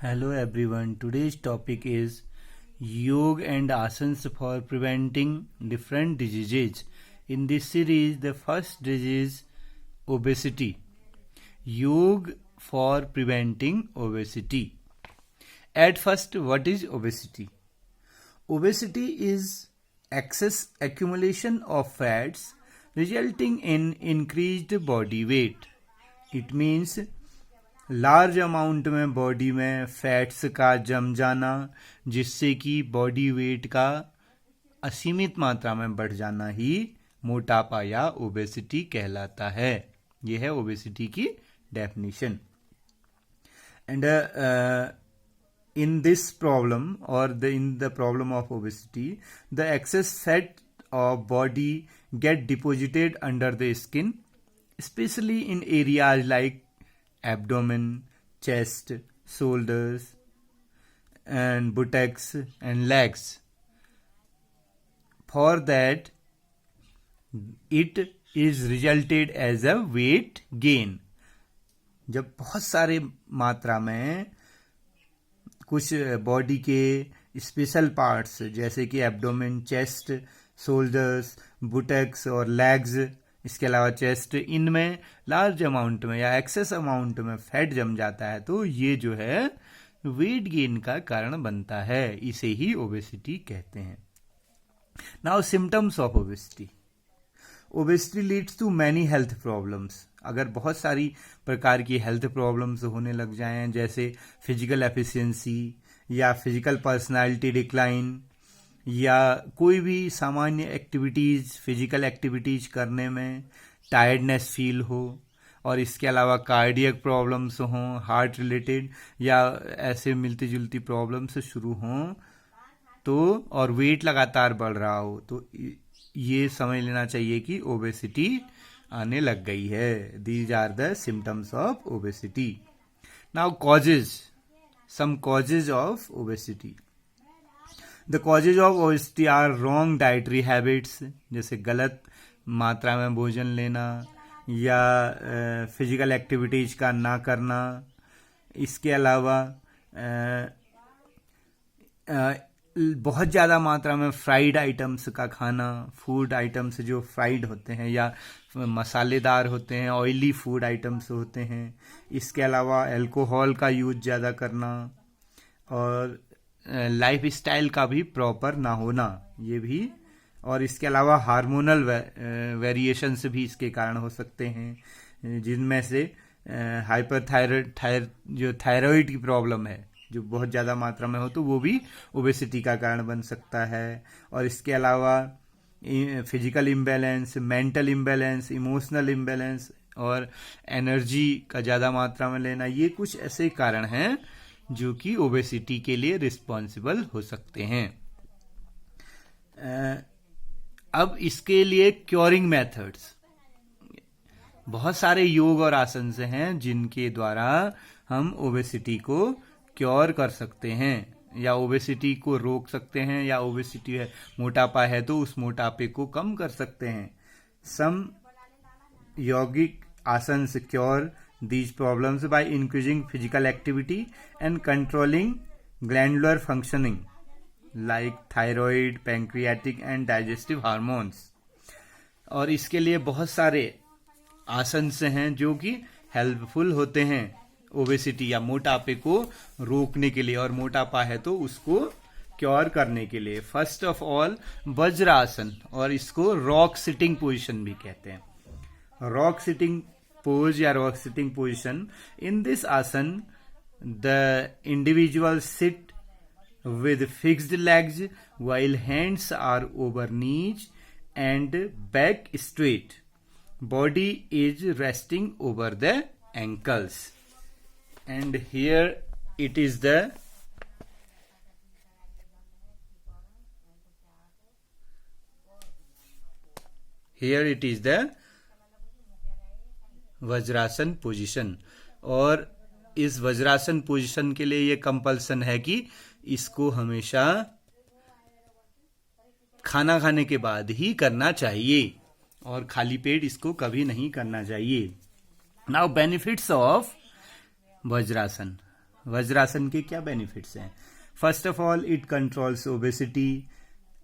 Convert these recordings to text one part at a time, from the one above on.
Hello everyone. Today's topic is yoga and asanas for preventing different diseases. In this series, the first disease obesity. Yoga for preventing obesity. At first, what is obesity? Obesity is excess accumulation of fats resulting in increased body weight. It means large amount में body में fats का जम जाना जिससे कि body weight का असीमित मात्रा में बढ़ जाना ही मोटापा या ओबेसिटी कहलाता है. यह है ओबेसिटी की definition. And in this problem or in the problem of obesity, the excess fat of body get deposited under the skin, especially in areas like abdomen, chest, shoulders, and buttocks and legs. For that, it is resulted as a weight gain. जब बहुत सारे मात्रा में कुछ body के special parts जैसे कि abdomen, chest, shoulders, बुटेक्स और लेग्स, इसके अलावा चेस्ट, इनमें लार्ज अमाउंट में या एक्सेस अमाउंट में फैट जम जाता है तो ये जो है वेट गेन का कारण बनता है. इसे ही ओबेसिटी कहते हैं. Now symptoms of obesity. Obesity leads to many health problems. अगर बहुत सारी प्रकार की हेल्थ प्रॉब्लम्स होने लग जाएं जैसे फिजिकल एफिशिएंसी या फिजिकल पर्सनालिटी डिक्लाइन या कोई भी सामान्य एक्टिविटीज़ फिजिकल एक्टिविटीज़ करने में टायर्डनेस फील हो और इसके अलावा कार्डियक प्रॉब्लम्स हों, हार्ट रिलेटेड या ऐसे मिलती जुलती प्रॉब्लम्स शुरू हों तो और वेट लगातार बढ़ रहा हो तो ये समझ लेना चाहिए कि ओबेसिटी आने लग गई है. These are the symptoms of obesity. Now causes, some causes of obesity. The causes of obesity are wrong dietary habits, जैसे गलत मात्रा में भोजन लेना या फिजिकल एक्टिविटीज का ना करना. इसके अलावा बहुत ज़्यादा मात्रा में फ्राइड आइटम्स का खाना, फूड आइटम्स जो फ्राइड होते हैं या मसालेदार होते हैं, ऑयली फूड आइटम्स होते हैं. इसके अलावा अल्कोहल का यूज ज़्यादा करना और लाइफ स्टाइल का भी प्रॉपर ना होना, ये भी. और इसके अलावा हार्मोनल वेरिएशंस भी इसके कारण हो सकते हैं जिनमें से हाइपरथायरॉयड जो थायराइड की प्रॉब्लम है जो बहुत ज़्यादा मात्रा में हो तो वो भी ओबेसिटी का कारण बन सकता है. और इसके अलावा physical imbalance, mental imbalance, emotional imbalance और एनर्जी का ज़्यादा मात्रा में लेना, ये कुछ ऐसे कारण हैं जो कि ओबेसिटी के लिए रिस्पॉन्सिबल हो सकते हैं. अब इसके लिए क्योरिंग मेथड्स, बहुत सारे योग और आसन हैं जिनके द्वारा हम ओबेसिटी को क्योर कर सकते हैं या ओबेसिटी को रोक सकते हैं या ओबेसिटी है मोटापा है तो उस मोटापे को कम कर सकते हैं. सम योगिक आसन cure these problems by increasing physical activity and controlling glandular functioning like thyroid, pancreatic and digestive hormones. और इसके लिए बहुत सारे आसन हैं जो कि हेल्पफुल होते हैं ओबेसिटी या मोटापे को रोकने के लिए और मोटापा है तो उसको क्योर करने के लिए. फर्स्ट ऑफ ऑल वज्रासन, और इसको रॉक सिटिंग पोजीशन भी कहते हैं. रॉक सिटिंग pose या rock sitting position. In this asan, the individual sit with fixed legs while hands are over knees and back straight. Body is resting over the ankles. And here it is the vajrasana position. और इस vajrasana position के लिए ये compulsion है कि इसको हमेशा खाना खाने के बाद ही करना चाहिए और खाली पेट इसको कभी नहीं करना चाहिए. Now benefits of vajrasana. Vajrasana के क्या बेनिफिट्स हैं? First of all it controls obesity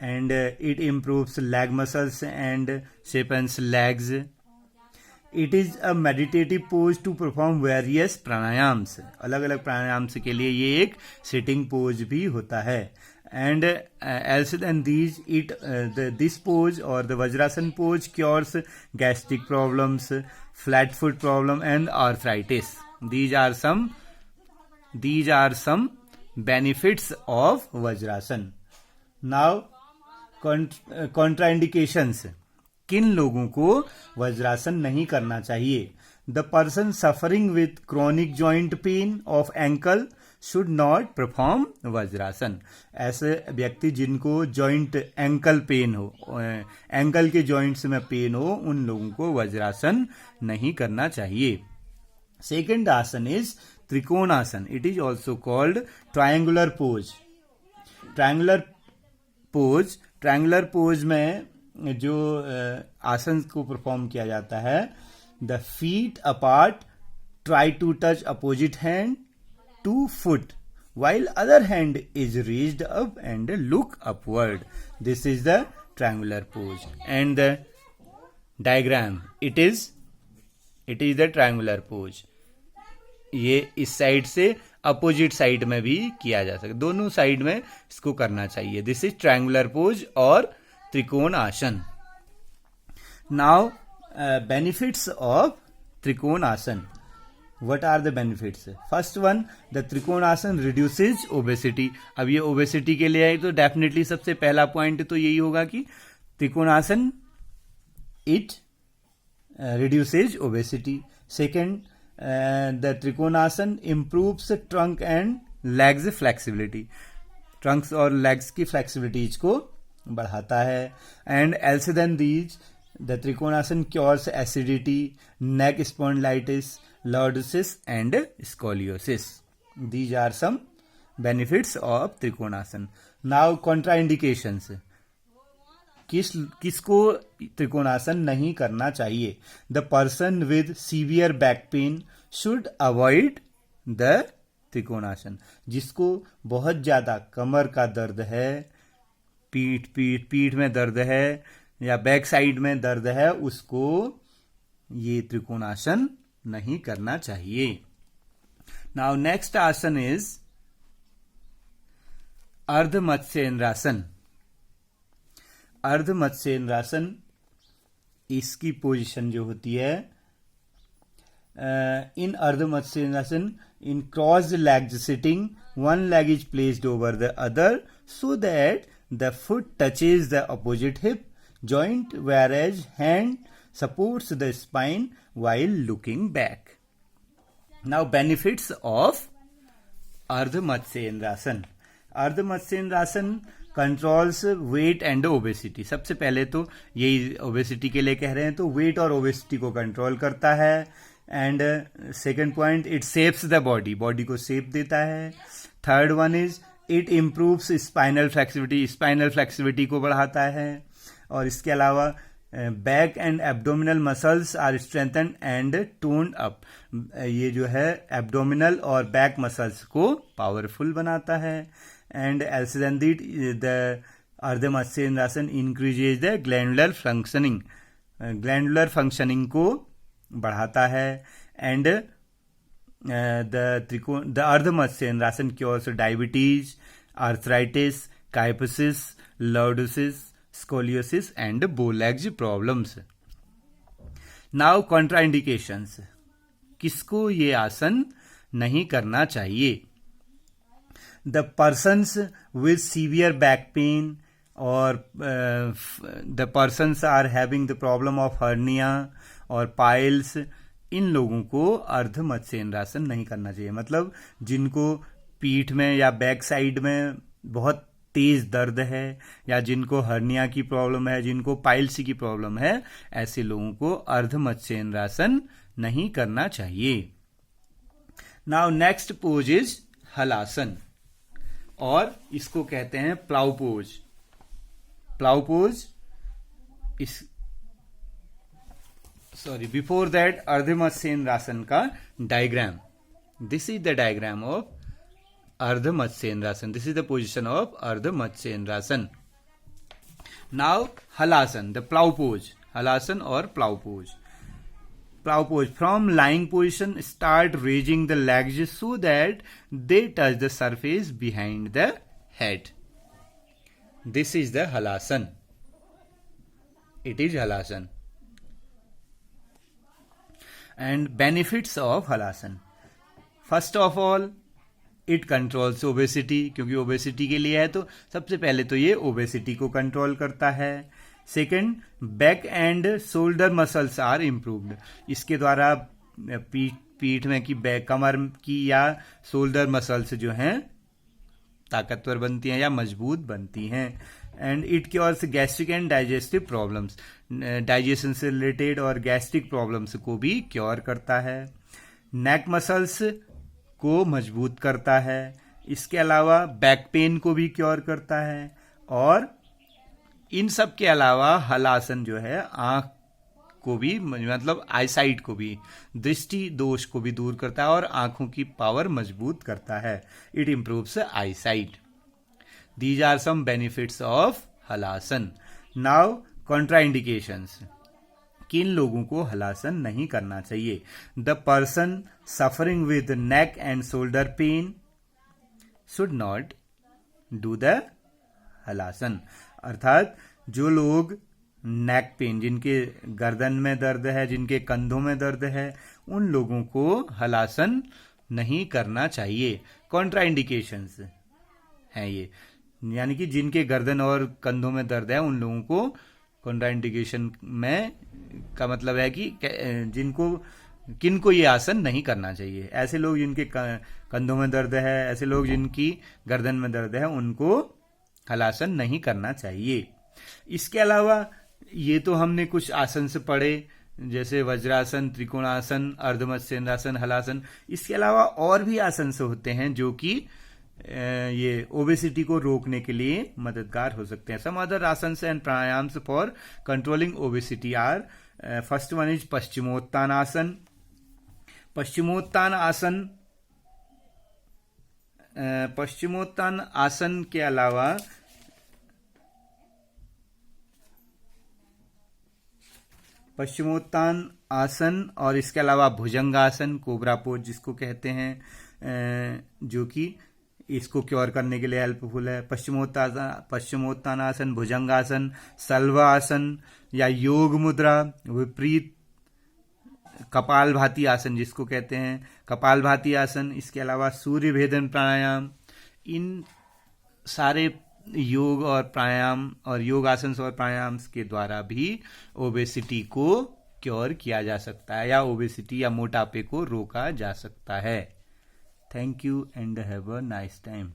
and it improves leg muscles and shapens legs. It is a meditative pose to perform various pranayams. अलग अलग प्राणायाम्स के लिए ये एक सिटिंग पोज भी होता है. And else than these it this pose or the Vajrasan pose cures gastric problems, flat foot problem and arthritis. These are some benefits of Vajrasan. Now contraindications. किन लोगों को वज्रासन नहीं करना चाहिए? The person suffering with chronic joint pain of ankle should not perform vajrasana. ऐसे व्यक्ति जिनको joint ankle pen हो, एंकल के जॉइंट्स में पेन हो, उन लोगों को वज्रासन नहीं करना चाहिए. Second asana is trikonasana. It is also called triangular pose. Triangular pose में जो आसन को परफॉर्म किया जाता है, the feet apart, try to touch opposite hand to foot while other hand is raised up and look upward. This is the triangular pose. And the diagram, it is the triangular pose. ये इस side से opposite side में भी किया जा सकता है, दोनों साइड में इसको करना चाहिए. दिस इज ट्रायंगुलर पोज और त्रिकोण आसन. नाउ बेनिफिट्स ऑफ त्रिकोण आसन. What are the benefits? First one, the trikonasana reduces obesity. अब ये obesity के लिए है तो डेफिनेटली सबसे पहला पॉइंट तो यही होगा कि trikonasana it reduces obesity. Second, the trikonasana improves trunk and legs flexibility. Trunks और लेग्स की फ्लेक्सिबिलिटीज को बढ़ाता है. And else than these, the trikonasana cures acidity, neck spondylitis, lordosis and scoliosis. These are some benefits of trikonasana. Now contraindications. किसको त्रिकोणासन नहीं करना चाहिए? The person with severe back pain should avoid the trikonasana. जिसको बहुत ज्यादा कमर का दर्द है, पीठ में दर्द है या बैक साइड में दर्द है, उसको ये त्रिकोणासन नहीं करना चाहिए. नाउ नेक्स्ट आसन इज अर्ध मत्स्येंद्रासन. अर्ध मत्स्येंद्रासन, इसकी पोजीशन जो होती है, in ardha matsyendrasana, in crossed legs sitting, one leg is placed over the other so that the foot touches the opposite hip joint, whereas hand supports the spine while looking back. Now benefits of Ardha Matsyendrasan. Ardha Matsyendrasan controls weight and obesity. सबसे पहले तो यही obesity के लिए कह रहे हैं, तो weight और obesity को control करता है. And second point, it shapes the body, body को शेप देता है. Third one is it improves spinal flexibility, spinal flexibility को बढ़ाता है. और इसके अलावा back and abdominal muscles are strengthen and toned up. ये जो है एब्डोमिनल और बैक मसल्स को पावरफुल बनाता है. And else then that the ardha matsyendrasana increases the glandular functioning, glandular functioning को बढ़ाता है. And the ardha matsyendrasana cures diabetes, arthritis, kyphosis, lordosis, scoliosis and bow legs problems. Now contraindications. किसको ये आसन नहीं करना चाहिए? The persons with severe back pain or the persons are having the problem of hernia or piles, इन लोगों को अर्ध मत्स्येंद्रासन नहीं करना चाहिए. मतलब जिनको पीठ में या बैक साइड में बहुत तेज दर्द है, या जिनको हर्निया की प्रॉब्लम है, जिनको पाइल्स की प्रॉब्लम है, ऐसे लोगों को अर्ध मत्स्येंद्रासन नहीं करना चाहिए. Now next pose is halasana, और इसको कहते हैं प्लाउ पोज. प्लाउ पोज इस बिफोर दैट अर्ध मत्स्येंद्रासन का diagram. This is the diagram of Ardha Matsyendrasan. This is the position of Ardha Matsyendrasan. Now Halasan, the plow pose. Halasan or plow pose. Plow pose. From lying position, start raising the legs so that they touch the surface behind the head. This is the Halasan. It is Halasan. And benefits of Halasan. First of all, it controls obesity, क्योंकि obesity के लिए है तो सबसे पहले तो ये obesity को कंट्रोल करता है. Second, back and shoulder muscles are improved. इसके द्वारा पीठ में की बैक, कमर की या शोल्डर मसल्स जो हैं ताकतवर बनती हैं या मजबूत बनती हैं. And it cures gastric and digestive problems. Digestion से रिलेटेड और गैस्ट्रिक प्रॉब्लम्स को भी क्योर करता है. नेक मसल्स को मजबूत करता है. इसके अलावा बैक पेन को भी क्योर करता है. और इन सब के अलावा हलासन जो है आंख को भी, मतलब आईसाइट को भी, दृष्टि दोष को भी दूर करता है और आंखों की पावर मजबूत करता है. It improves eyesight. These are some benefits of halasana. Now contraindications. किन लोगों को हलासन नहीं करना चाहिए? The person suffering with neck and shoulder pain should not do the halasana. अर्थात जो लोग नेक पेन, जिनके गर्दन में दर्द है, जिनके कंधों में दर्द है, उन लोगों को हलासन नहीं करना चाहिए. कॉन्ट्राइंडिकेशंस हैं ये, यानी कि जिनके गर्दन और कंधों में दर्द है उन लोगों को कॉन्ट्राइंडिकेशन में का मतलब है कि किनको ये आसन नहीं करना चाहिए. ऐसे लोग जिनके कंधों में दर्द है, ऐसे लोग जिनकी गर्दन में दर्द है, उनको हलासन नहीं करना चाहिए. इसके अलावा ये तो हमने कुछ आसन से पढ़े, जैसे वज्रासन, त्रिकोणासन, अर्धमत्स्येंद्रासन, हलासन. इसके अलावा और भी आसन से होते हैं जो कि ये ओबेसिटी को रोकने के लिए मददगार हो सकते हैं. Some other asanas and pranayamas for controlling obesity are, first one is paschimottan asana. Paschimottan आसन के अलावा पश्चिमोत्तान आसन और इसके अलावा भुजंगासन, कोबरा पोज जिसको कहते हैं, जो कि इसको क्योर करने के लिए हेल्पफुल है. पश्चिमोत्तानासन, भुजंगासन, सल्वासन या योग मुद्रा, विपरीत कपालभाति आसन जिसको कहते हैं, कपालभाति आसन. इसके अलावा सूर्य भेदन प्राणायाम. इन सारे योग और प्राणायाम और योग आसन और प्राणायाम के द्वारा भी ओबेसिटी को क्योर किया जा सकता है या ओबेसिटी या मोटापे को रोका जा सकता है. Thank you and have a nice time.